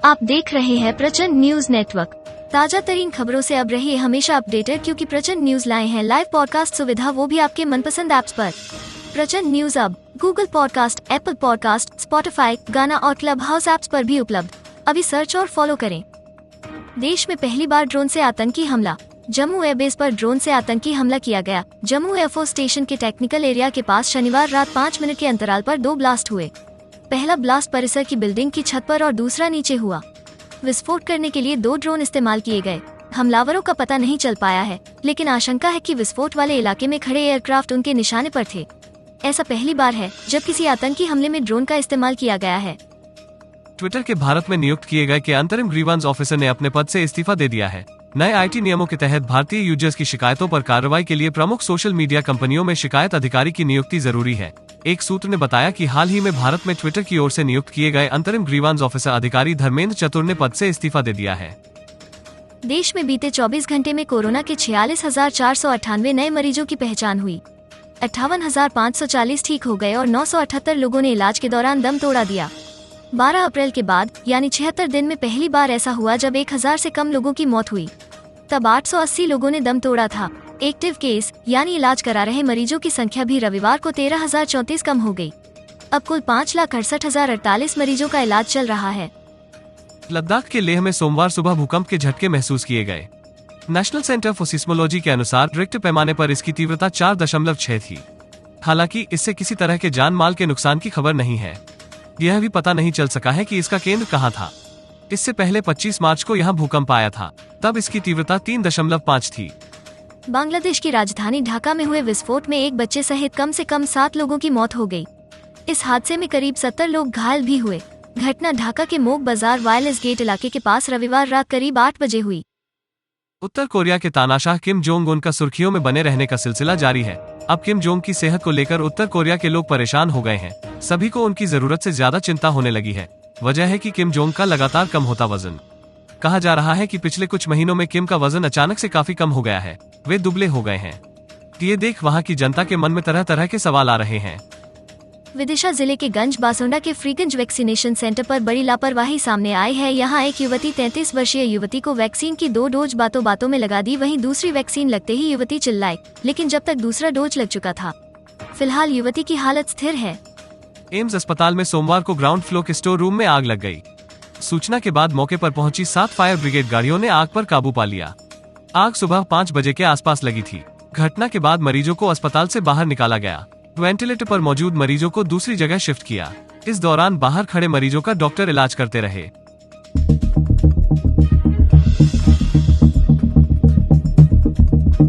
आप देख रहे हैं प्रचंड न्यूज नेटवर्क। ताजा तरीन खबरों से अब रहिए हमेशा अपडेटेड, क्योंकि प्रचंड न्यूज लाए हैं लाइव पॉडकास्ट सुविधा, वो भी आपके मनपसंद ऐप्स पर। प्रचंड न्यूज अब Google podcast, Apple podcast, Spotify, गाना और क्लब हाउस ऐप्स पर भी उपलब्ध। अभी सर्च और फॉलो करें। देश में पहली बार ड्रोन से आतंकी हमला। जम्मू एयरबेस पर ड्रोन से आतंकी हमला किया गया। जम्मू एयरफोर्स स्टेशन के टेक्निकल एरिया के पास शनिवार रात 5 मिनट के अंतराल पर 2 ब्लास्ट हुए। पहला ब्लास्ट परिसर की बिल्डिंग की छत पर और दूसरा नीचे हुआ। विस्फोट करने के लिए 2 ड्रोन इस्तेमाल किए गए। हमलावरों का पता नहीं चल पाया है, लेकिन आशंका है कि विस्फोट वाले इलाके में खड़े एयरक्राफ्ट उनके निशाने पर थे। ऐसा पहली बार है जब किसी आतंकी हमले में ड्रोन का इस्तेमाल किया गया है। ट्विटर के भारत में नियुक्त किए गए के अंतरिम ग्रीवांस ऑफिसर ने अपने पद से इस्तीफा दे दिया है। नए आईटी नियमों के तहत भारतीय यूजर्स की शिकायतों पर कार्रवाई के लिए प्रमुख सोशल मीडिया कंपनियों में शिकायत अधिकारी की नियुक्ति जरूरी है। एक सूत्र ने बताया कि हाल ही में भारत में ट्विटर की ओर से नियुक्त किए गए अंतरिम ग्रीवांस ऑफिसर अधिकारी धर्मेंद्र चतुर ने पद से इस्तीफा दे दिया है। देश में बीते 24 घंटे में कोरोना के 46,498 नए मरीजों की पहचान हुई। 58,540 ठीक हो गए और 978 लोगों ने इलाज के दौरान दम तोड़ा दिया। 12 अप्रैल के बाद यानी 76 दिन में पहली बार ऐसा हुआ जब 1000 से कम लोगों की मौत हुई। तब 880 लोगों ने दम तोड़ा था। एक्टिव केस यानी इलाज करा रहे मरीजों की संख्या भी रविवार को 13,034 कम हो गई। अब कुल 5,68,048 मरीजों का इलाज चल रहा है। लद्दाख के लेह में सोमवार सुबह भूकंप के झटके महसूस किए गए। नेशनल सेंटर फॉर सिस्मोलॉजी के अनुसार रिक्टर पैमाने पर इसकी तीव्रता 4.6 थी। हालांकि इससे किसी तरह के जान माल के नुकसान की खबर नहीं है। यह भी पता नहीं चल सका है कि इसका केंद्र कहां था। इससे पहले 25 मार्च को यहां भूकंप आया था, तब इसकी तीव्रता 3.5 थी। बांग्लादेश की राजधानी ढाका में हुए विस्फोट में एक बच्चे सहित कम से कम 7 लोगों की मौत हो गई। इस हादसे में करीब 70 लोग घायल भी हुए। घटना ढाका के मोक बाजार वायरलेस गेट इलाके के पास रविवार रात करीब 8 बजे हुई। उत्तर कोरिया के तानाशाह किम जोंग उन का सुर्खियों में बने रहने का सिलसिला जारी है। अब किम जोंग की सेहत को लेकर उत्तर कोरिया के लोग परेशान हो गए हैं। सभी को उनकी जरूरत से ज्यादा चिंता होने लगी है। वजह है कि किम जोंग का लगातार कम होता वजन। कहा जा रहा है कि पिछले कुछ महीनों में किम का वजन अचानक से काफी कम हो गया है। वे दुबले हो गए हैं। ये देख वहां की जनता के मन में तरह तरह के सवाल आ रहे हैं। विदिशा जिले के गंज बासोंडा के फ्रीगंज वैक्सीनेशन सेंटर पर बड़ी लापरवाही सामने आई है। यहां एक युवती 33 वर्षीय युवती को वैक्सीन की 2 डोज बातों बातों में लगा दी। वहीं दूसरी वैक्सीन लगते ही युवती चिल्लाई, लेकिन जब तक दूसरा डोज लग चुका था। फिलहाल युवती की हालत स्थिर है। एम्स अस्पताल में सोमवार को ग्राउंड फ्लोर के स्टोर रूम में आग लग गई। सूचना के बाद मौके पर पहुंची 7 फायर ब्रिगेड गाड़ियों ने आग पर काबू पा लिया। आग सुबह 5 बजे के आसपास लगी थी। घटना के बाद मरीजों को अस्पताल से बाहर निकाला गया। वेंटिलेटर पर मौजूद मरीजों को दूसरी जगह शिफ्ट किया। इस दौरान बाहर खड़े मरीजों का डॉक्टर इलाज करते रहे।